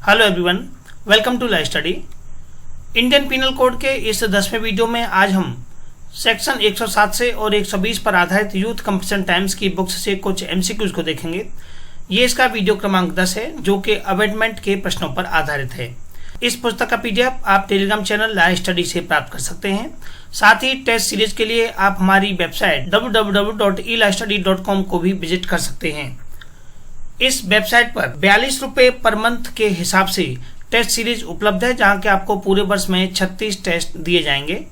Hello everyone, welcome to life study. Indian penal code के इस 10वें वीडियो में आज हम सेक्शन 107 से और 120 पर आधारित यूथ कंपटीशन टाइम्स की बुक्स से कुछ एमसीक्यूज को देखेंगे। ये इसका वीडियो क्रमांक 10 है जो कि अमेंडमेंट के प्रश्नों पर आधारित है। इस पुस्तक का पीडीएफ आप टेलीग्राम चैनल लाइफ स्टडी से प्राप्त कर सकते हैं। साथ ही टेस्ट सीरीज के लिए आप हमारी वेबसाइट www.elifestudy.com को भी विजिट कर सकते हैं। इस वेबसाइट पर 42 रुपये पर मंथ के हिसाब से टेस्ट सीरीज उपलब्ध है, जहां के आपको पूरे वर्ष में 36 टेस्ट दिए जाएंगे,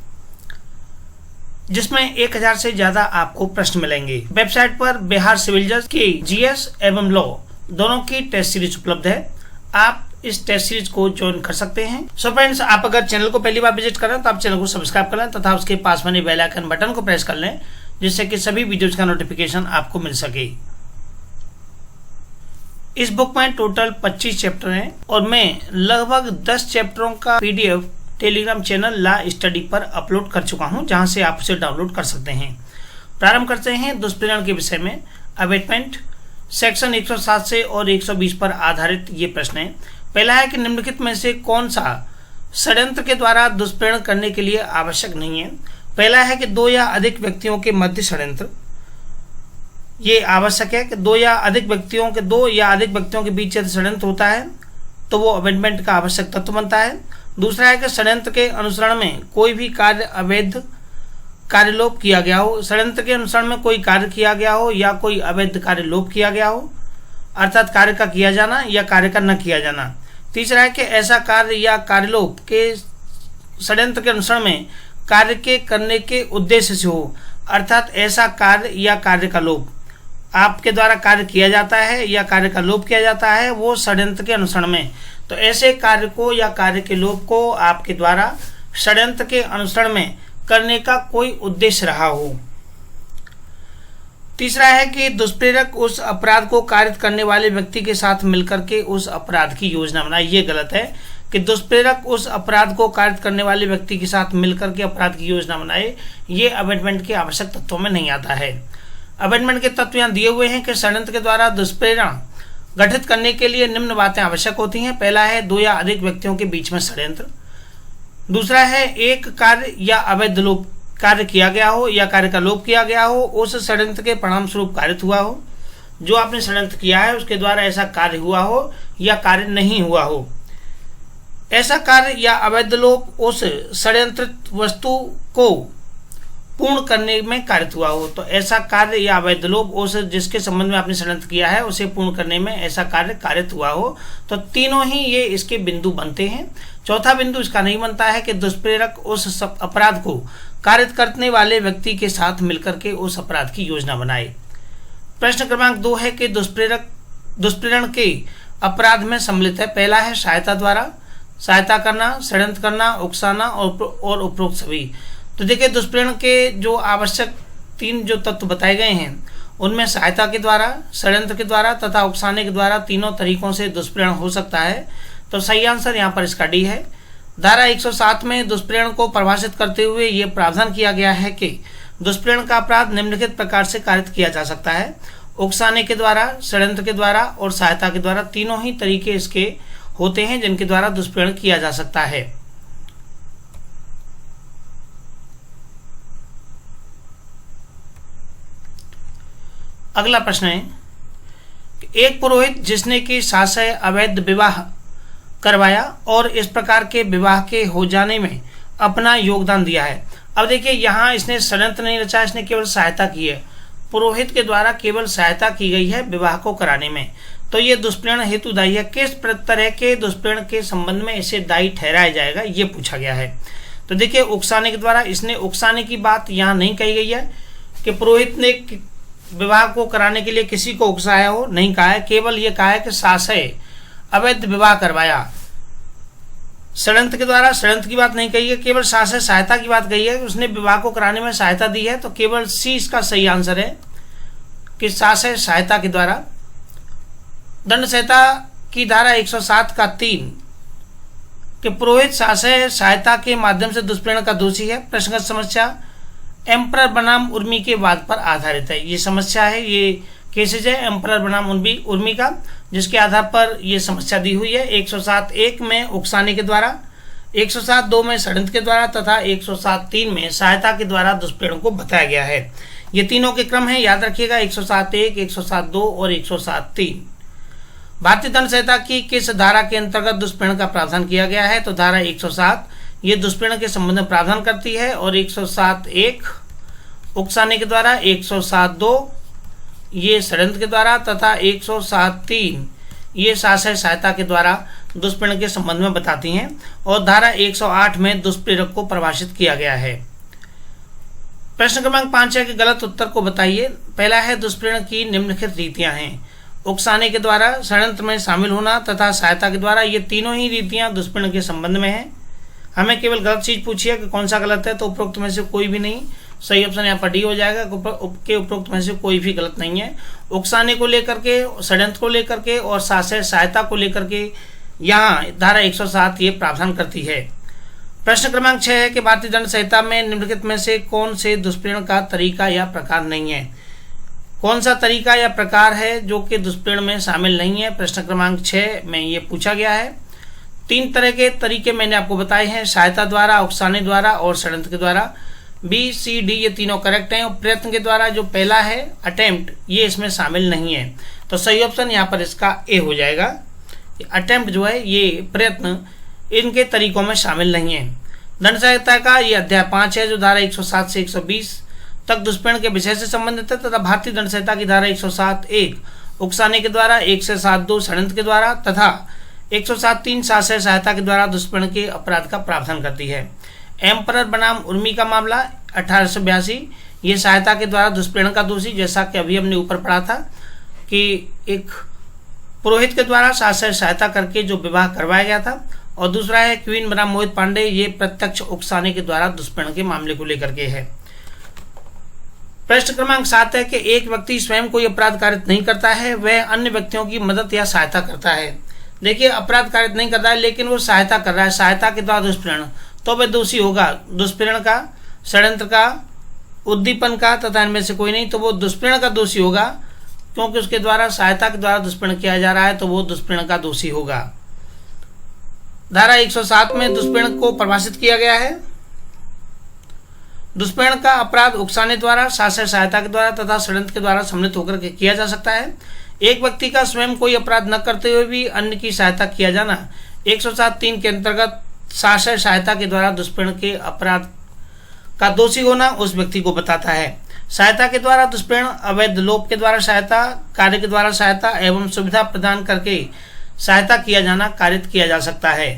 जिसमें 1000 से ज्यादा आपको प्रश्न मिलेंगे। वेबसाइट पर बिहार सिविल जज के जीएस एवं लॉ दोनों की टेस्ट सीरीज उपलब्ध है। आप इस टेस्ट सीरीज को ज्वाइन कर सकते हैं। सो फ्रेंड्स, आप अगर चैनल को पहली बार विजिट करें तो आप चैनल को सब्सक्राइब कर लें तथा उसके पास बने बेल आइकन बटन को प्रेस कर लें, जिससे कि सभी वीडियोज का नोटिफिकेशन आपको मिल सके। इस बुक में टोटल 25 चैप्टर हैं और मैं लगभग 10 चैप्टरों का पीडीएफ टेलीग्राम चैनल ला स्टडी पर अपलोड कर चुका हूं, जहां से आप उसे डाउनलोड कर सकते हैं। प्रारंभ करते हैं दुष्प्रेरण के विषय में। अमेंडमेंट सेक्शन 107 से और 120 पर आधारित ये प्रश्न है। पहला है कि निम्नलिखित में से कौन सा षड्यंत्र के द्वारा दुष्प्रेरण करने के लिए आवश्यक नहीं है। पहला है कि दो या अधिक व्यक्तियों के मध्य षड्यंत्र, ये आवश्यक है कि दो या अधिक व्यक्तियों के बीच यदि षड्यंत्र होता है तो वो अमेंडमेंट का आवश्यक तत्व बनता है। दूसरा है कि षड्यंत्र के अनुसरण में कोई भी कार्य अवैध कार्यलोप किया गया हो, षड्यंत्र के अनुसरण में कोई कार्य किया गया हो या कोई अवैध कार्यलोप किया गया हो, अर्थात कार्य का किया जाना या कार्य का न किया जाना। तीसरा है कि ऐसा कार्य या कार्यलोप के षड्यंत्र के अनुसरण में कार्य के करने के उद्देश्य से हो, अर्थात ऐसा कार्य या कार्य का लोप आपके द्वारा कार्य किया जाता है या कार्य का लोप किया जाता है वो षड्यंत्र के अनुसरण में, तो ऐसे कार्य को या कार्य के लोप को आपके द्वारा षड्यंत्र के अनुसरण में करने का कोई उद्देश्य रहा हो। तीसरा है कि दुष्प्रेरक उस अपराध को कारित करने वाले व्यक्ति के साथ मिलकर के उस अपराध की योजना बनाए। ये गलत है कि दुष्प्रेरक उस अपराध को कारित करने वाले व्यक्ति के साथ मिलकर के अपराध की योजना बनाए। ये अमेंडमेंट के आवश्यक तत्वों में नहीं आता है। अमेंडमेंट के तत्व यहाँ दिए हुए हैं कि षड्यंत्र के द्वारा दुष्प्रेरण गठित करने के लिए निम्न बातें आवश्यक होती हैं। पहला है दो या अधिक व्यक्तियों के बीच में षड्यंत्र। दूसरा है एक कार्य या अवैध लोप कार्य किया गया हो या कार्य का लोप किया गया हो, उस षड्यंत्र के परिणाम स्वरूप कारित हुआ हो। जो आपने षड्यंत्र किया है उसके द्वारा ऐसा कार्य हुआ हो या कार्य नहीं हुआ हो। ऐसा कार्य या अवैध लोप उस षड्यंत्रित वस्तु को पूर्ण करने में कारित हुआ हो, तो ऐसा कार्य या अवैध लोप उस जिसके संबंध में आपने षड्यंत्र किया है उसे पूर्ण करने में ऐसा कार्य कारित हुआ हो। तो तीनों ही ये इसके बिंदु बनते हैं। चौथा बिंदु इसका नहीं बनता है कि दुष्प्रेरक उस अपराध को कारित करने वाले व्यक्ति के साथ मिलकर के उस अपराध की योजना बनाए। प्रश्न क्रमांक 2 है कि दुष्प्रेरण के अपराध में सम्मिलित है। पहला है सहायता करना, षड्यंत्र करना, उकसाना और उपरोक्त सभी। तो देखिए, दुष्प्रेरण के जो आवश्यक 3 जो तत्व बताए गए हैं उनमें सहायता के द्वारा, षड्यंत्र के द्वारा तथा उकसाने के द्वारा तीनों तरीकों से दुष्प्रेरण हो सकता है। तो सही आंसर यहाँ पर इसका डी है। धारा 107 में दुष्प्रेरण को परिभाषित करते हुए ये प्रावधान किया गया है कि दुष्प्रेरण का अपराध निम्नलिखित प्रकार से कारित किया जा सकता है: उकसाने के द्वारा, षड्यंत्र के द्वारा और सहायता के द्वारा। तीनों ही तरीके इसके होते हैं जिनके द्वारा दुष्प्रेरण किया जा सकता है। अगला प्रश्न है, एक पुरोहित जिसने कि साशय अवैध विवाह करवाया और इस प्रकार के विवाह के हो जाने में अपना योगदान दिया है। अब देखिए, यहाँ इसने षड्यंत्र नहीं रचा, इसने केवल सहायता की है। पुरोहित के द्वारा केवल सहायता की गई है विवाह को कराने में, तो ये दुष्प्रेरण हेतु दायी है। किस तरह के दुष्प्रेरण के संबंध में इसे दायी ठहराया जाएगा, ये पूछा गया है। तो देखिए, उकसाने के द्वारा, इसने उकसाने की बात यहाँ नहीं कही गई है कि पुरोहित ने विवाह को कराने के लिए किसी को उकसाया हो, नहीं कहा है। केवल ये कहा है कि साशय अवैध विवाह करवाया। षड्यंत्र के द्वारा, षड्यंत्र की बात नहीं कही है, केवल साशय सहायता की बात कही है। उसने विवाह को कराने में सहायता दी है, तो केवल सी इसका सही आंसर है कि साशय सहायता के द्वारा। दंड संहिता की धारा 107 का 3 कि पुरोहित साशय सहायता के माध्यम से दुष्प्रेरण का दोषी है। प्रश्नगत समस्या एम्परर बनाम उर्मी के वाद पर आधारित है। ये समस्या है, ये केसेज है एम्परर बनाम उर्मी का। जिसके आधार पर यह समस्या दी हुई है। 107(1) में उकसाने के द्वारा, 107(2) में षड्यंत्र के द्वारा तथा 107(3) में सहायता के द्वारा दुष्प्रेरण को बताया गया है। ये तीनों के क्रम है, याद रखिएगा, 107(1), 107(2) और 107(3). भारतीय दंड संहिता की किस धारा के अंतर्गत दुष्प्रेरण का प्रावधान किया गया है? तो धारा 107 ये दुष्प्रेरण के संबंध में प्रावधान करती है, और 107(1) उकसाने के द्वारा, 107(2) ये षड्यंत्र के द्वारा तथा 107(3) ये साशय सहायता के द्वारा दुष्प्रेरण के संबंध में बताती हैं, और धारा 108 में दुष्प्रेरक को परिभाषित किया गया है। प्रश्न क्रमांक 5 है कि गलत उत्तर को बताइए। पहला है दुष्प्रेरण की निम्नलिखित रीतियां हैं। उकसाने के द्वारा, षड्यंत्र में शामिल होना तथा सहायता के द्वारा, ये तीनों ही रीतियां दुष्प्रेरण के संबंध में हैं। हमें केवल गलत चीज पूछी है कि कौन सा गलत है, तो उपरोक्त में से कोई भी नहीं। सही ऑप्शन यहाँ पर डी हो जाएगा कि उपरोक्त में से कोई भी गलत नहीं है। उकसाने को लेकर के, षड्यंत्र को लेकर के और साशय सहायता को लेकर के यहाँ धारा 107 ये प्रावधान करती है। प्रश्न क्रमांक 6 है कि भारतीय दंड संहिता में निम्नलिखित में से कौन से दुष्प्रेरण का तरीका या प्रकार नहीं है? कौन सा तरीका या प्रकार है जो कि दुष्प्रेरण में शामिल नहीं है? प्रश्न क्रमांक 6 में ये पूछा गया है। 3 तरह के तरीके मैंने आपको बताए हैं, सहायता द्वारा, उकसाने द्वारा और षड्यंत्र के द्वारा। बी, सी, डी ये तीनों करेक्ट हैं, और प्रयत्न के द्वारा जो पहला है अटेम्प्ट, ये इसमें शामिल नहीं है। तो सही ऑप्शन यहाँ पर इसका ए हो जाएगा। अटेम्प्ट जो है, ये प्रयत्न इनके तरीकों में शामिल नहीं है। दंड संहिता का ये अध्याय 5 है, जो धारा 107 से 120 तक दुष्प्रेरण के विषय से संबंधित है, तथा भारतीय दंड संहिता की धारा 107(1) उकसाने के द्वारा, 107(2) षड्यंत्र के द्वारा तथा 107(3) साशय सहायता के द्वारा दुष्प्रेरण के अपराध का प्रावधान करती है। एम्परर बनाम उर्मी का मामला 1882, ये सहायता के द्वारा दुष्प्रेरण का दोषी, जैसा कि अभी हमने ऊपर पढ़ा था कि एक पुरोहित के द्वारा साशय सहायता करके जो विवाह करवाया गया था। और दूसरा है क्वीन बनाम मोहित पांडे, ये प्रत्यक्ष उकसाने के द्वारा दुष्प्रेरण के मामले को लेकर के है। प्रश्न क्रमांक 7 है कि एक व्यक्ति स्वयं कोई अपराध कारित नहीं करता है, वह अन्य व्यक्तियों की मदद या सहायता करता है। देखिए, अपराध कारित नहीं करता है लेकिन वो सहायता कर रहा है, सहायता के द्वारा दुष्प्रेरण, तो वह दोषी होगा। दुष्प्रेरण का, षड्यंत्र का, उद्दीपन का तथा इनमें से कोई नहीं, तो वो दुष्प्रेरण का दोषी होगा, क्योंकि उसके द्वारा सहायता के द्वारा दुष्प्रेरण किया जा रहा है, तो वो दुष्प्रेरण का दोषी होगा। धारा 107 में दुष्प्रेरण को परिभाषित किया गया है। दुष्प्रेरण का अपराध उकसाने द्वारा, साशय सहायता के द्वारा तथा षड्यंत्र के द्वारा सम्मिलित होकर के किया जा सकता है। एक व्यक्ति का स्वयं कोई अपराध न करते हुए भी अन्य की सहायता किया जाना 107(3) के अंतर्गत साशय सहायता के द्वारा दुष्प्रेरण के अपराध का दोषी होना उस व्यक्ति को बताता है। सहायता के द्वारा दुष्प्रेरण अवैध लोभ के द्वारा सहायता, कार्य के द्वारा सहायता एवं सुविधा प्रदान करके सहायता किया जाना कारित किया जा सकता है।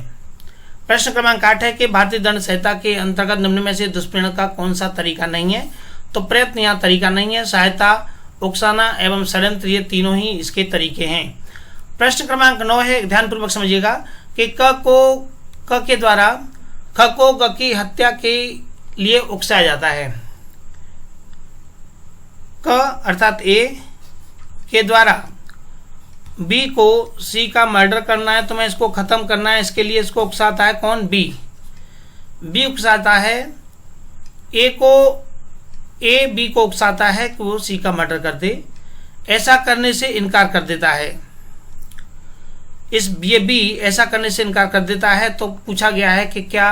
प्रश्न क्रमांक 8 है कि भारतीय दंड संहिता के अंतर्गत निम्न में से दुष्प्रेरण का कौन सा तरीका नहीं है? तो प्रयत्न यहाँ तरीका नहीं है, सहायता, उकसाना एवं षड्यंत्र ये तीनों ही इसके तरीके हैं। प्रश्न क्रमांक 9 है, ध्यानपूर्वक समझिएगा कि क के द्वारा ख को ग की हत्या के लिए उकसाया जाता है। क अर्थात ए के द्वारा बी को सी का मर्डर करना है, तो मैं इसको खत्म करना है, इसके लिए इसको उकसाता है कौन? बी उकसाता है ए बी को उकसाता है कि वो सी का मर्डर कर दे। ऐसा करने से इनकार कर देता है, ये बी ऐसा करने से इनकार कर देता है। तो पूछा गया है कि क्या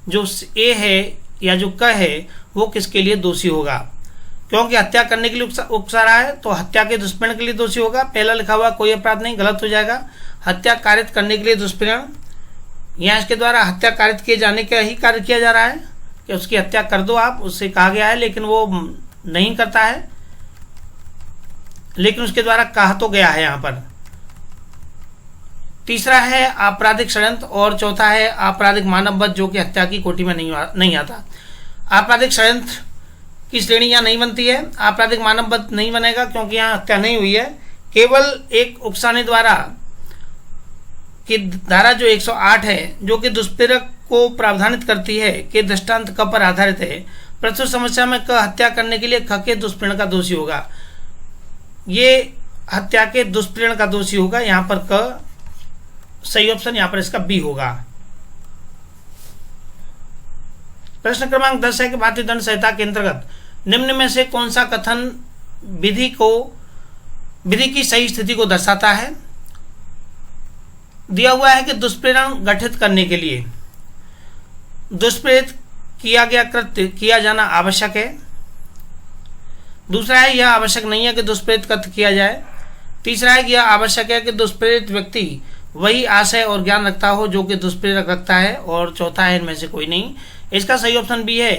जो ए है या जो क है वो किसके लिए दोषी होगा? क्योंकि हत्या करने के लिए उकसा रहा है, तो हत्या के दुष्प्रेरण के लिए दोषी होगा। पहला लिखा हुआ कोई अपराध नहीं, गलत हो जाएगा। हत्या कारित करने के लिए दुष्प्रेरण, यहाँ इसके द्वारा हत्या कारित किए जाने का ही कार्य किया जा रहा है कि उसकी हत्या कर दो आप, उससे कहा गया है, लेकिन वो नहीं करता है, लेकिन उसके द्वारा कहा तो गया है यहाँ पर। तीसरा है आपराधिक षड्यंत्र और चौथा है आपराधिक मानववध, जो कि हत्या की कोटि में नहीं आता। आपराधिक षड्यंत्र की श्रेणी यहाँ नहीं बनती है, आपराधिक मानववध नहीं बनेगा क्योंकि यहाँ हत्या नहीं हुई है। केवल एक उकसाने द्वारा की धारा जो 108 है, जो कि दुष्प्रेरक को प्रावधानित करती है कि दृष्टांत क पर आधारित है। प्रस्तुत समस्या में क हत्या करने के लिए ख के दुष्प्रेरण का दोषी होगा, ये हत्या के दुष्प्रेरण का दोषी होगा। यहाँ पर क सही ऑप्शन यहाँ पर इसका बी होगा। प्रश्न क्रमांक 10 है कि भारतीय दंड संहिता के अंतर्गत निम्न में से कौन सा कथन विधि की सही स्थिति को दर्शाता है? दिया हुआ है कि दुष्प्रेरण गठित करने के लिए दुष्प्रेरित किया गया कृत्य किया जाना आवश्यक है। दूसरा है यह आवश्यक नहीं है कि दुष्प्रेरित कृत्य किया जाए। तीसरा है कि यह आवश्यक है कि दुष्प्रेरित व्यक्ति वही आशय और ज्ञान रखता हो जो कि दुष्प्रेरक रखता है। और चौथा है इनमें से कोई नहीं। इसका सही ऑप्शन बी है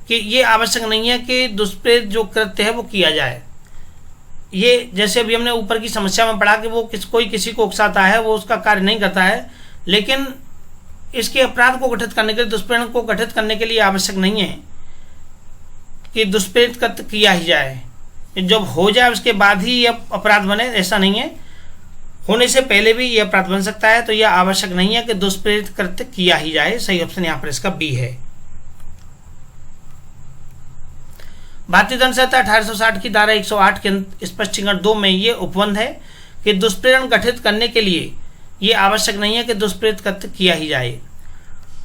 कि ये आवश्यक नहीं है कि दुष्प्रेरित जो कृत्य है वो किया जाए। ये जैसे अभी हमने ऊपर की समस्या में पढ़ा कि वो कोई किसी को उकसाता है, वो उसका कार्य नहीं करता है, लेकिन इसके अपराध को गठित करने के लिए, दुष्प्रेरण को गठित करने के लिए आवश्यक नहीं है कि दुष्प्रेरित कृत्य किया ही जाए। जब हो जाए उसके बाद ही यह अपराध बने, ऐसा नहीं है। होने से पहले भी यह अपराध बन सकता है। तो यह आवश्यक नहीं है कि दुष्प्रेरित कृत्य किया ही जाए। सही ऑप्शन यहाँ पर इसका बी है। भारतीय दंड संहिता 1860 की धारा 108 के स्पष्टीकरण 2 में ये उपबंध है कि दुष्प्रेरण गठित करने के लिए ये आवश्यक नहीं है कि दुष्प्रेरित कृत्य किया ही जाए।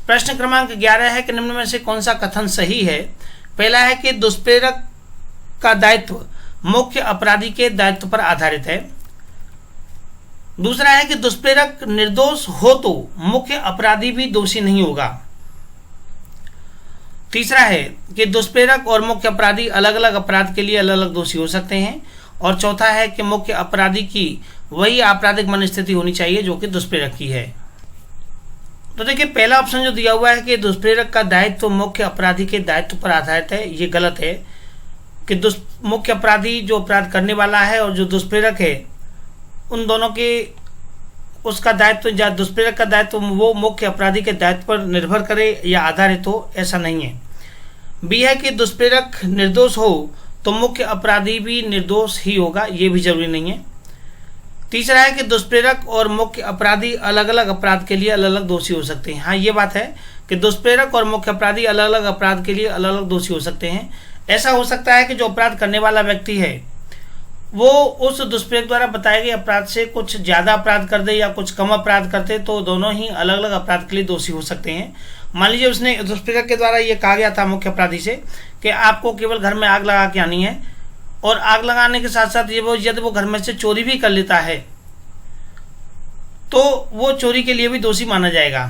प्रश्न क्रमांक 11 है कि निम्न में से कौन सा कथन सही है। पहला है कि दुष्प्रेरक का दायित्व मुख्य अपराधी के दायित्व पर आधारित है। दूसरा है कि दुष्प्रेरक निर्दोष हो तो मुख्य अपराधी भी दोषी नहीं होगा। तीसरा है कि दुष्प्रेरक और मुख्य अपराधी अलग अलग अपराध के लिए अलग अलग दोषी हो सकते हैं। और चौथा है कि मुख्य अपराधी की वही आपराधिक मनस्थिति होनी चाहिए जो कि दुष्प्रेरक की है। तो देखिए, पहला ऑप्शन जो दिया हुआ है कि दुष्प्रेरक का दायित्व मुख्य अपराधी के दायित्व पर आधारित है, ये गलत है। कि मुख्य अपराधी जो अपराध करने वाला है और जो दुष्प्रेरक है, उन दोनों के उसका दायित्व या दुष्प्रेरक का दायित्व वो मुख्य अपराधी के दायित्व पर निर्भर करे या आधारित हो, ऐसा नहीं है। बी है कि दुष्प्रेरक निर्दोष हो तो मुख्य अपराधी भी निर्दोष ही होगा, ये भी जरूरी नहीं है। तीसरा है कि दुष्प्रेरक और मुख्य अपराधी अलग अलग अपराध के लिए अलग अलग दोषी हो सकते हैं। हाँ, ये बात है कि दुष्प्रेरक और मुख्य अपराधी अलग अलग अपराध के लिए अलग अलग दोषी हो सकते हैं। ऐसा हो सकता है कि जो अपराध करने वाला व्यक्ति है वो उस दुष्प्रेरक द्वारा बताए गए अपराध से कुछ ज़्यादा अपराध कर दे या कुछ कम अपराध करते, तो दोनों ही अलग अलग अपराध के लिए दोषी हो सकते हैं। मान लीजिए उसने दुष्प्रेरक के द्वारा ये कहा गया था मुख्य अपराधी से कि आपको केवल घर में आग लगा के आनी है, और आग लगाने के साथ साथ यदि वो घर में से चोरी भी कर लेता है तो वो चोरी के लिए भी दोषी माना जाएगा।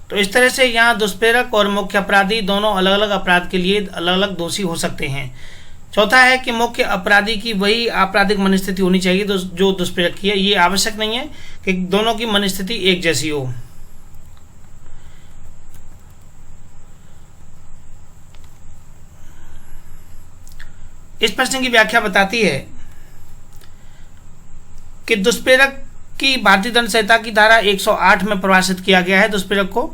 तो इस तरह से यहाँ दुष्प्रेरक और मुख्य अपराधी दोनों अलग अलग अपराध के लिए अलग अलग दोषी हो सकते हैं। चौथा है कि मुख्य अपराधी की वही आपराधिक मनस्थिति होनी चाहिए जो दुष्प्रेरक की है। ये आवश्यक नहीं है कि दोनों की मनस्थिति एक जैसी हो। इस प्रश्न की व्याख्या बताती है कि दुष्प्रेरक की भारतीय दंड संहिता की धारा 108 में परिभाषित किया गया है दुष्प्रेरक को।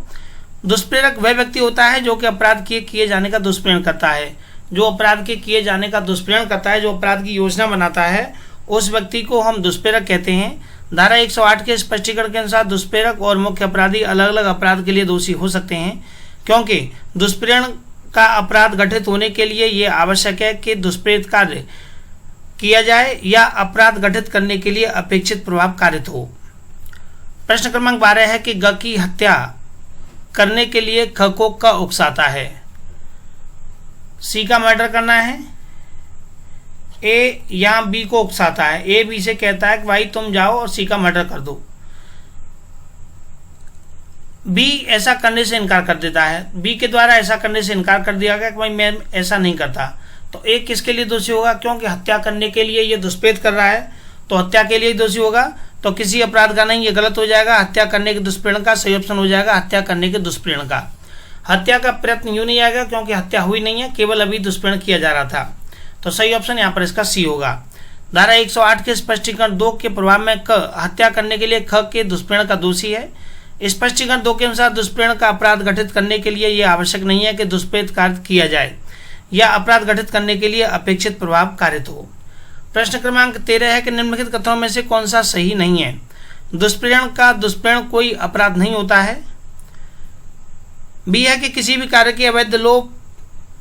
दुष्प्रेरक वह व्यक्ति होता है जो कि अपराध के किए जाने का दुष्प्रेरण करता है। जो अपराध के किए जाने का दुष्प्रेरण करता है, जो अपराध की योजना बनाता है, उस व्यक्ति को हम दुष्प्रेरक कहते हैं। धारा 108 के स्पष्टीकरण के अनुसार दुष्प्रेरक और मुख्य अपराधी अलग अलग अपराध के लिए दोषी हो सकते हैं, क्योंकि दुष्प्रेरण का अपराध गठित होने के लिए यह आवश्यक है कि दुष्प्रेरित कार्य किया जाए या अपराध गठित करने के लिए अपेक्षित प्रभाव कारित हो। प्रश्न क्रमांक 12 है कि ग की हत्या करने के लिए ख को क उकसाता है। सी का मर्डर करना है, ए या बी को उकसाता है। ए बी से कहता है कि भाई तुम जाओ और सी का मर्डर कर दो। बी ऐसा करने से इनकार कर देता है। बी के द्वारा ऐसा करने से इनकार कर दिया गया कि भाई मैं ऐसा नहीं करता। तो ए किसके लिए दोषी होगा? क्योंकि हत्या करने के लिए ये दुष्प्रेरित कर रहा है, तो हत्या के लिए दोषी होगा। तो किसी अपराध का नहीं, ये गलत हो जाएगा। हत्या करने के दुष्प्रेरण का सही ऑप्शन हो जाएगा हत्या करने के दुष्प्रेरण का। हत्या का प्रयत्न यूं नहीं आएगा क्योंकि हत्या हुई नहीं है, केवल अभी दुष्प्रेरण किया जा रहा था। तो सही ऑप्शन यहाँ पर इसका सी होगा। धारा 108 के स्पष्टीकरण 2 के प्रभाव में क हत्या करने के लिए ख के दुष्प्रेरण का दोषी है। स्पष्टीकरण 2 के अनुसार दुष्प्रेरण का अपराध गठित करने के लिए यह आवश्यक नहीं है कि दुष्प्रेरित कार्य किया जाए या अपराध गठित करने के लिए अपेक्षित प्रभाव कारित हो। प्रश्न क्रमांक 13 है कि निम्नलिखित कथनों में से कौन सा सही नहीं है? दुष्प्रेरण का दुष्प्रेरण कोई अपराध नहीं होता है। बी है कि किसी भी कार्य के अवैध लोभ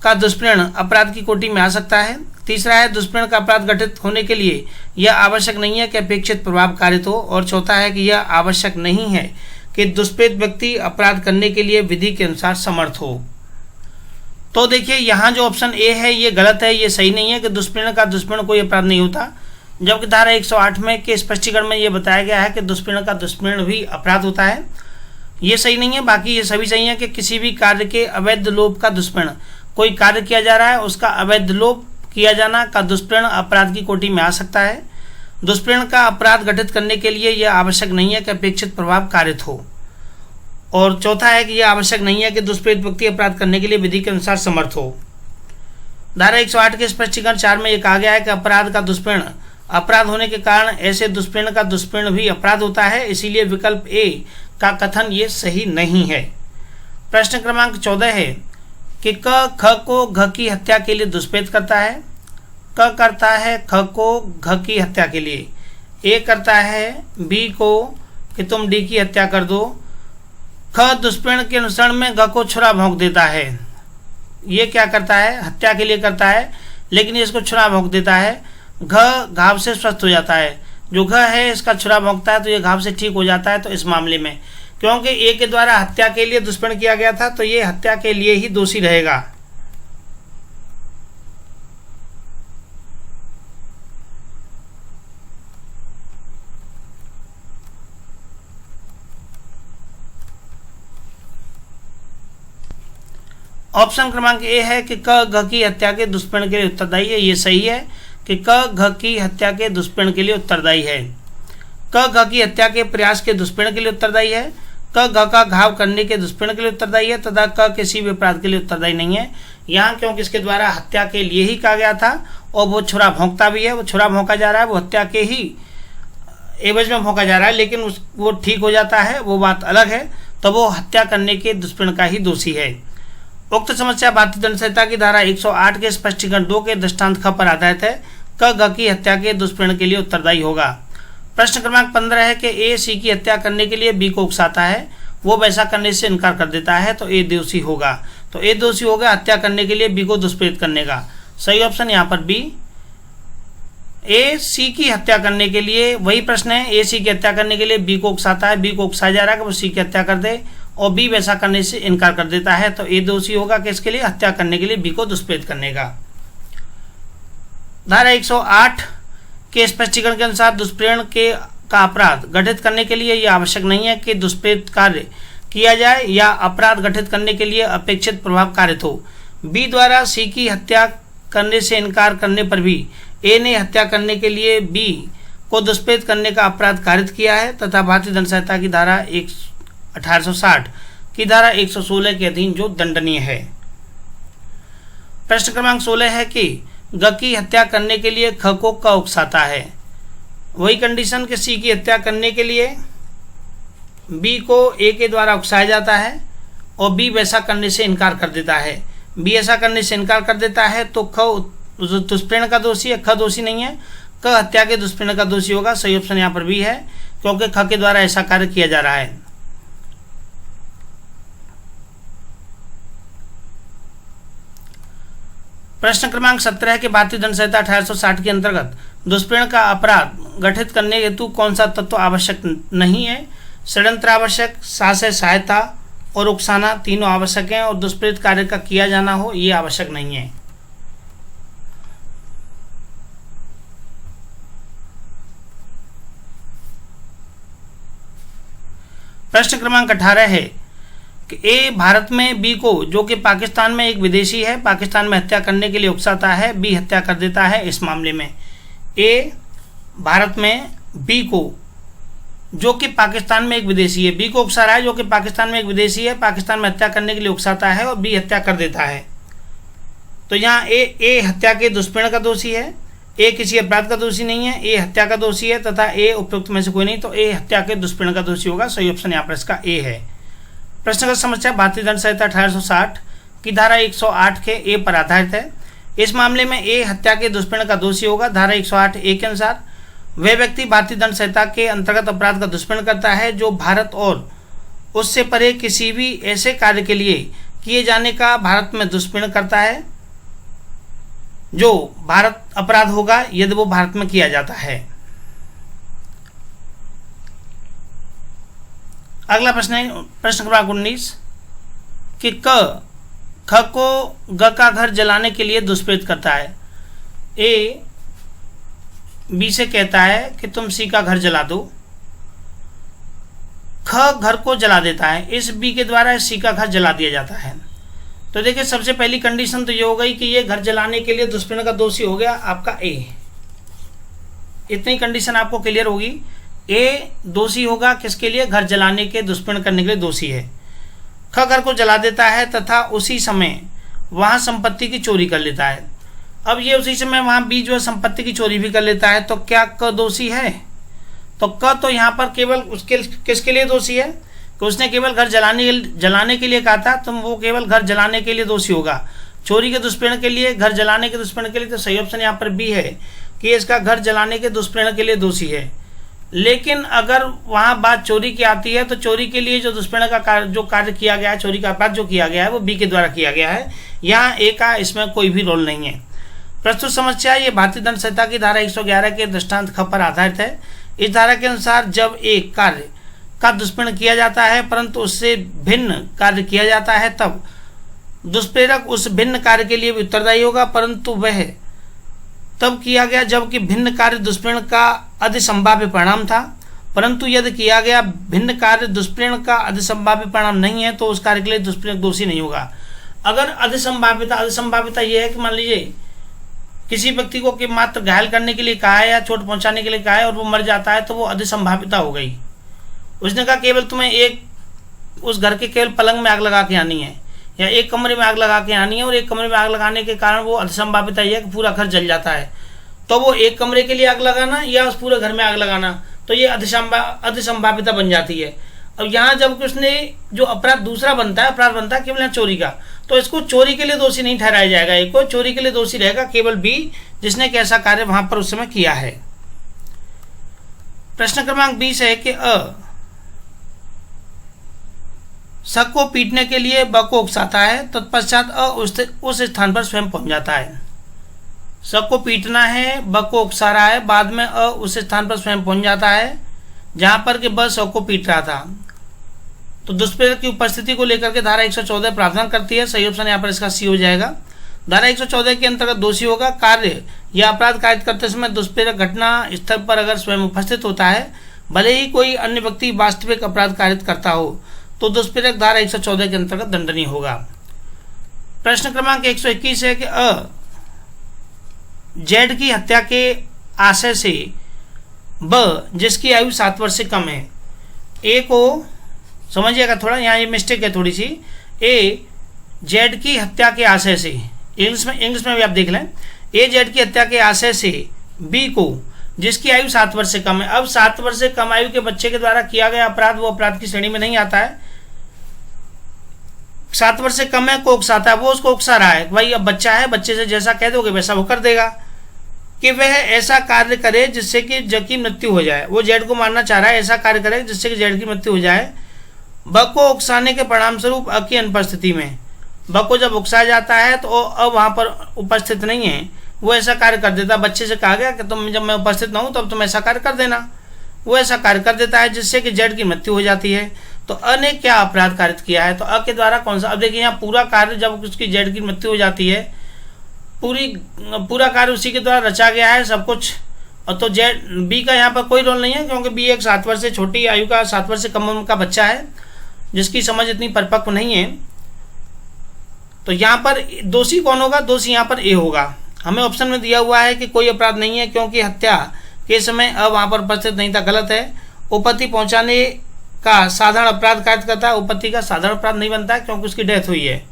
का दुष्प्रेरण अपराध की कोटि में आ सकता है। तीसरा है दुष्प्रेरण का अपराध गठित होने के लिए यह आवश्यक नहीं है कि अपेक्षित प्रभाव कारित हो। और चौथा है कि यह आवश्यक नहीं है कि दुष्प्रेरित व्यक्ति अपराध करने के लिए विधि के अनुसार समर्थ हो। तो देखिए, यहाँ जो ऑप्शन ए है ये गलत है, ये सही नहीं है कि दुष्प्रेरण का दुष्प्रेरण कोई अपराध नहीं होता। जबकि धारा 108 में के स्पष्टीकरण में ये बताया गया है कि दुष्प्रेरण का दुष्प्रेरण भी अपराध होता है। ये सही नहीं है, बाकी ये सभी सही है कि किसी भी कार्य के अवैध लोप का दुष्प्रेरण, कोई कार्य किया जा रहा है उसका अवैध लोप किया जाना का दुष्प्रेरण अपराध की कोटि में आ सकता है। दुष्प्रेरण का अपराध गठित करने के लिए यह आवश्यक नहीं है कि अपेक्षित प्रभाव कारित हो। और चौथा है कि यह आवश्यक नहीं है कि दुष्प्रेरित व्यक्ति अपराध करने के लिए विधि के अनुसार समर्थ हो। धारा 108 के स्पष्टीकरण 4 में यह कहा गया है कि अपराध का दुष्प्रेरण अपराध होने के कारण ऐसे दुष्प्रेरण का दुष्प्रेरण भी अपराध होता है, इसीलिए विकल्प ए का कथन ये सही नहीं है। प्रश्न क्रमांक 14 है कि क ख को घ की हत्या के लिए दुष्प्रेरित करता है। क करता है ख को घ की हत्या के लिए, ए करता है बी को कि तुम डी की हत्या कर दो। ख दुष्प्रेरण के अनुसरण में घ को छुरा भोंक देता है। ये क्या करता है, हत्या के लिए करता है, लेकिन ये इसको छुरा भोंक देता है। घ घाव से स्वस्थ हो जाता है। जो घ है इसका छुरा भोंकता है तो ये घाव से ठीक हो जाता है। तो इस मामले में क्योंकि ए के द्वारा हत्या के लिए दुष्प्रेरण किया गया था तो ये हत्या के लिए ही दोषी रहेगा। ऑप्शन क्रमांक ए है कि क घ की हत्या के दुष्प्रेरण के लिए उत्तरदायी है। ये सही है कि क घ की हत्या के दुष्प्रेरण के लिए उत्तरदायी है। क घ की हत्या के प्रयास के दुष्प्रेरण के लिए उत्तरदायी है। क घ का घाव करने के दुष्प्रेरण के लिए उत्तरदायी है तथा क किसी भी अपराध के लिए उत्तरदायी नहीं है। यहाँ क्योंकि इसके द्वारा हत्या के लिए ही कहा गया था और वो छुरा भोंकता भी है, वो छुरा भोंका जा रहा है, वो हत्या के ही एवज में भोंका जा रहा है, लेकिन वो ठीक हो जाता है, वो बात अलग है। तो वो हत्या करने के दुष्प्रेरण का ही दोषी है। उक्त समस्या भारतीय दंड संहिता की धारा 108 के स्पष्टीकरण 2 के दृष्टांत ख पर आधारित है। क घ की हत्या के दुष्प्रेरण के लिए उत्तरदायी होगा। प्रश्न क्रमांक 15 है कि ए सी की हत्या करने के लिए बी को उकसाता है, वो वैसा करने से इनकार कर देता है तो ए दोषी होगा। तो ए दोषी होगा हत्या करने के लिए बी को दुष्प्रेरित करने का। सही ऑप्शन यहाँ पर बी। ए सी की हत्या करने के लिए वही प्रश्न है, ए सी की हत्या करने के लिए बी को उकसाता है, बी को उकसाया जा रहा है कि वो सी की हत्या कर दे और बी वैसा करने से इनकार कर देता है। तो ए दोषी होगा कि इसके लिए हत्या करने के लिए बी को दुष्प्रेरित करने का। धारा 108 के स्पष्टीकरण के अनुसार दुष्प्रेरण के का अपराध गठित करने के लिए यह आवश्यक नहीं है कि दुष्प्रेरित कार्य किया जाए या अपराध गठित करने के लिए अपेक्षित प्रभाव कारित हो। बी द्वारा सी की हत्या करने से इनकार करने पर भी ए ने हत्या करने के लिए बी को दुष्प्रेरित करने का अपराध कारित किया है तथा भारतीय दंड संहिता की धारा 1860 की धारा 116 के अधीन जो दंडनीय है। प्रश्न क्रमांक 16 है कि ग की हत्या करने के लिए ख को क उकसाता है। वही कंडीशन कि सी की हत्या करने के लिए बी को ए के द्वारा उकसाया जाता है और बी वैसा करने से इनकार कर देता है। बी ऐसा करने से इनकार कर देता है तो ख दुष्प्रेरण का दोषी है, ख दोषी नहीं है। क हत्या के दुष्प्रेरण का दोषी होगा। सही ऑप्शन यहाँ पर बी है क्योंकि ख के द्वारा ऐसा कार्य किया जा रहा है। प्रश्न क्रमांक 17 है कि भारतीय दंड संहिता 1860 के अंतर्गत दुष्प्रेरण का अपराध गठित करने हेतु कौन सा तत्व आवश्यक नहीं है। षड्यंत्र आवश्यक, साहस सहायता और उकसाना तीनों आवश्यक हैं और दुष्प्रेरित कार्य का किया जाना हो ये आवश्यक नहीं है। प्रश्न क्रमांक 18 है कि ए भारत में बी को जो कि पाकिस्तान में एक विदेशी है पाकिस्तान में हत्या करने के लिए उकसाता है, बी हत्या कर देता है। इस मामले में ए भारत में बी को जो कि पाकिस्तान में एक विदेशी है, बी को उकसा रहा है जो कि पाकिस्तान में एक विदेशी है, पाकिस्तान में हत्या करने के लिए उकसाता है और बी हत्या कर देता है। तो यहाँ ए हत्या के दुष्प्रेरण का दोषी है, ए किसी अपराध का दोषी नहीं है, ए हत्या का दोषी है तथा ए उपयुक्त में से कोई नहीं। तो ए हत्या के दुष्प्रेरण का दोषी होगा। सही ऑप्शन यहाँ पर इसका ए है। प्रश्न समस्या भारतीय दंड संहिता 1860 की धारा 108 के ए पर आधारित है। इस मामले में ए हत्या के दुष्प्रेरण का दोषी होगा। धारा 108 ए के अनुसार वह व्यक्ति भारतीय दंड संहिता के अंतर्गत अपराध का दुष्प्रेरण करता है जो भारत और उससे परे किसी भी ऐसे कार्य के लिए किए जाने का भारत में दुष्प्रेरण करता है जो भारत अपराध होगा यदि वो भारत में किया जाता है। अगला प्रश्न है प्रश्न क्रमांक 19 कि ख को ग का घर जलाने के लिए दुष्प्रेरित करता है। ए बी से कहता है कि तुम सी का घर जला दो, ख घर को जला देता है, इस बी के द्वारा सी का घर जला दिया जाता है। तो देखिए सबसे पहली कंडीशन तो ये हो गई कि ये घर जलाने के लिए दुष्प्रेरण का दोषी हो गया आपका ए। इतनी कंडीशन आपको क्लियर होगी। ए दोषी होगा किसके लिए? घर जलाने के, दुष्प्रेरण करने के लिए दोषी है। ख घर को जला देता है तथा उसी समय वहां संपत्ति की चोरी कर लेता है। अब ये उसी समय वहां बी जो है संपत्ति की चोरी भी कर लेता है, तो क्या क दोषी है? तो क तो यहाँ पर केवल उसके किसके लिए दोषी है कि उसने केवल घर जलाने के लिए कहा था, तो वो केवल घर जलाने के लिए दोषी होगा। चोरी के दुष्प्रेरण के लिए, घर जलाने के दुष्प्रेरण के लिए, तो सही ऑप्शन यहाँ पर बी है कि इसका घर जलाने के दुष्प्रेरण के लिए दोषी है। लेकिन अगर वहाँ बात चोरी की आती है तो चोरी के लिए जो दुष्प्रेरण का जो कार्य किया गया है, चोरी का अपराध जो किया गया है, वो बी के द्वारा किया गया है। यहाँ ए का इसमें कोई भी रोल नहीं है। प्रस्तुत समस्या ये भारतीय दंड संहिता की धारा 111 के दृष्टांत ख पर आधारित है। इस धारा के अनुसार जब एक कार्य का दुष्प्रेरण किया जाता है परंतु उससे भिन्न कार्य किया जाता है, तब दुष्प्रेरक उस भिन्न कार्य के लिए भी उत्तरदायी होगा, परंतु वह तब किया गया जबकि भिन्न कार्य दुष्प्रेरण का अधिसंभाव्य परिणाम था। परंतु यदि किया गया भिन्न कार्य दुष्प्रेरण का अधिसंभाव्य परिणाम नहीं है तो उस कार्य के लिए दुष्प्रेरक दोषी नहीं होगा। अगर अधिसंभाव्यता यह है कि मान लीजिए किसी व्यक्ति को कि मात्र घायल करने के लिए कहा है या चोट पहुंचाने के लिए कहा है और वो मर जाता है, तो वो अधिसंभाव्यता हो गई। उसने कहा केवल तुम्हें एक उस घर के केवल पलंग में आग लगा के आनी है या एक कमरे में आग लगा के आनी है, और एक कमरे में आग लगाने के कारण वो अधिसंभाव्यता यह है कि पूरा घर जल जाता है। तो वो एक कमरे के लिए आग लगाना या उस पूरे घर में आग लगाना, तो ये अधिसंभाव्यता बन जाती है। अब यहाँ जब उसने जो अपराध दूसरा बनता है, अपराध बनता है केवल चोरी का, तो इसको चोरी के लिए दोषी नहीं ठहराया जाएगा। एक को चोरी के लिए दोषी रहेगा केवल बी, जिसने एक ऐसा कार्य वहां पर उस समय किया है। प्रश्न क्रमांक 20 है कि शक को पीटने के लिए ब को उकसाता है, तत्पश्चात उस स्थान पर स्वयं पहुंच जाता है। शक को पीटना है, ब को उकसा रहा है, बाद में उस स्थान पर स्वयं पहुंच जाता है जहां पर कि ब शक को पीट रहा था। तो दुष्प्रेरक की उपस्थिति को लेकर के धारा 114 प्रावधान करती है। सही ऑप्शन यहाँ पर इसका सी हो जाएगा। धारा 114 के अंतर्गत दोषी होगा कार्य या अपराध कारित करते समय दुष्प्रेरक घटना स्थल पर अगर स्वयं उपस्थित होता है, भले ही कोई अन्य व्यक्ति वास्तविक अपराध कारित करता हो, तो दुष्प्रेरक धारा 114 के अंतर्गत दंडनीय होगा। प्रश्न क्रमांक 121 है कि जेड की हत्या के आशय से ब जिसकी आयु 7 वर्ष से कम है, ए को समझिएगा थोड़ा, यहाँ ये मिस्टेक है थोड़ी सी। ए जेड की हत्या के आशय से, इंग्लिश में भी आप देख लें, ए जेड की हत्या के आशय से बी को जिसकी आयु 7 वर्ष से कम है। अब 7 वर्ष से कम आयु के बच्चे के द्वारा किया गया अपराध वो अपराध की श्रेणी में नहीं आता है। 7 वर्ष से कम है को उकसाता है, वो उसको उकसा रहा है, भाई अब बच्चा है, बच्चे से जैसा कह दोगे वैसा वो कर देगा, कि वह ऐसा कार्य करे जिससे कि जड की मृत्यु हो जाए। वो जेड को मारना चाह रहा है, ऐसा कार्य करे जिससे कि जेड की मृत्यु हो जाए। ब को उकसाने के परिणाम स्वरूप अ की अनुपस्थिति में, ब को जब उकसाया जाता है तो अब वहां पर उपस्थित नहीं है, वो ऐसा कार्य कर देता है। बच्चे से कहा गया कि तुम जब मैं उपस्थित ना हूं तब तुम ऐसा कार्य कर देना, वो ऐसा कार्य कर देता है जिससे कि जेड की मृत्यु हो जाती है। तो अ ने क्या अपराध कारित किया है? तो अ के द्वारा कौन सा? अब देखिए यहाँ पूरा कार्य जब उसकी जेड की मृत्यु हो जाती है, पूरा कार्य उसी के द्वारा रचा गया है सब कुछ, और तो जेड बी का यहाँ पर कोई रोल नहीं है, क्योंकि बी एक 7 वर्ष से छोटी आयु का 7 वर्ष से कम उम्र का बच्चा है जिसकी समझ इतनी परिपक्व नहीं है। तो यहाँ पर दोषी कौन होगा? दोषी यहाँ पर ए होगा। हमें ऑप्शन में दिया हुआ है कि कोई अपराध नहीं है क्योंकि हत्या के समय अब वहां पर उपस्थित नहीं था, गलत है। उपपत्ति पहुंचाने का साधारण अपराध कारित करता है, उपपत्ति का साधारण अपराध नहीं बनता है क्योंकि उसकी डेथ हुई है।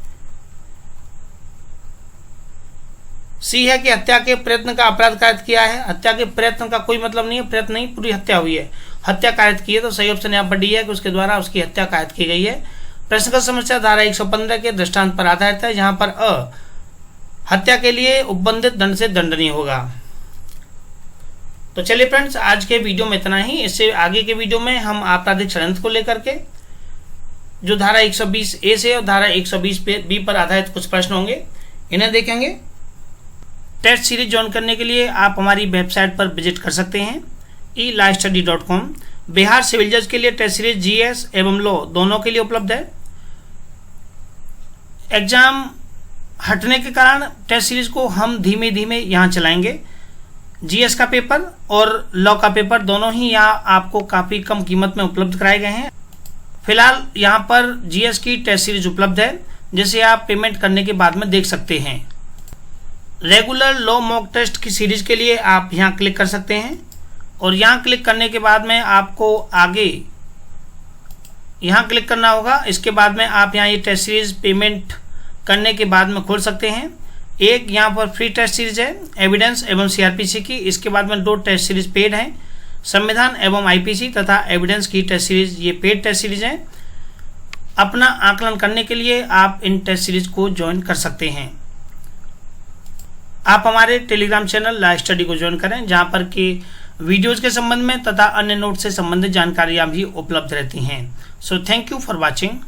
सी है कि हत्या के प्रयत्न का अपराध कारित किया है। हत्या के प्रयत्न का कोई मतलब नहीं है, प्रयत्न नहीं, पूरी हत्या हुई है, हत्या कारित की है। तो सही ऑप्शन यहाँ पर डी है कि उसके द्वारा उसकी हत्या कारित की गई है। प्रश्न का समस्या धारा 115 के दृष्टांत पर आधारित है, जहां पर अ हत्या के लिए उपबंधित दंड से दंडनीय होगा। तो चलिए फ्रेंड्स, आज के वीडियो में इतना ही। इससे आगे के वीडियो में हम आपराधिक षड्यंत्र को लेकर के जो धारा 120 ए से और धारा 120 बी पर आधारित कुछ प्रश्न होंगे, इन्हें देखेंगे। टेस्ट सीरीज ज्वाइन करने के लिए आप हमारी वेबसाइट पर विजिट कर सकते हैं elawstudy.com। बिहार सिविल जज के लिए टेस्ट सीरीज जीएस एवं लॉ दोनों के लिए उपलब्ध है। एग्जाम हटने के कारण टेस्ट सीरीज को हम धीमे धीमे यहाँ चलाएंगे। जीएस का पेपर और लॉ का पेपर दोनों ही यहाँ आपको काफ़ी कम कीमत में उपलब्ध कराए गए हैं। फिलहाल यहाँ पर जीएस की टेस्ट सीरीज उपलब्ध है, जिसे आप पेमेंट करने के बाद में देख सकते हैं। रेगुलर लॉ मॉक टेस्ट की सीरीज के लिए आप यहाँ क्लिक कर सकते हैं और यहाँ क्लिक करने के बाद में आपको आगे यहाँ क्लिक करना होगा। इसके बाद में आप यहाँ ये टेस्ट सीरीज पेमेंट करने के बाद में खोल सकते हैं। एक यहाँ पर फ्री टेस्ट सीरीज है एविडेंस एवं सीआरपीसी की, इसके बाद में 2 टेस्ट सीरीज पेड हैं, संविधान एवं आईपीसी तथा एविडेंस की टेस्ट सीरीज ये पेड टेस्ट सीरीज हैं। अपना आकलन करने के लिए आप इन टेस्ट सीरीज को ज्वाइन कर सकते हैं। आप हमारे टेलीग्राम चैनल ला स्टडी को ज्वाइन करें, जहां पर कि वीडियोज के संबंध में तथा अन्य नोट से संबंधित जानकारियां भी उपलब्ध रहती हैं। So thank you for watching.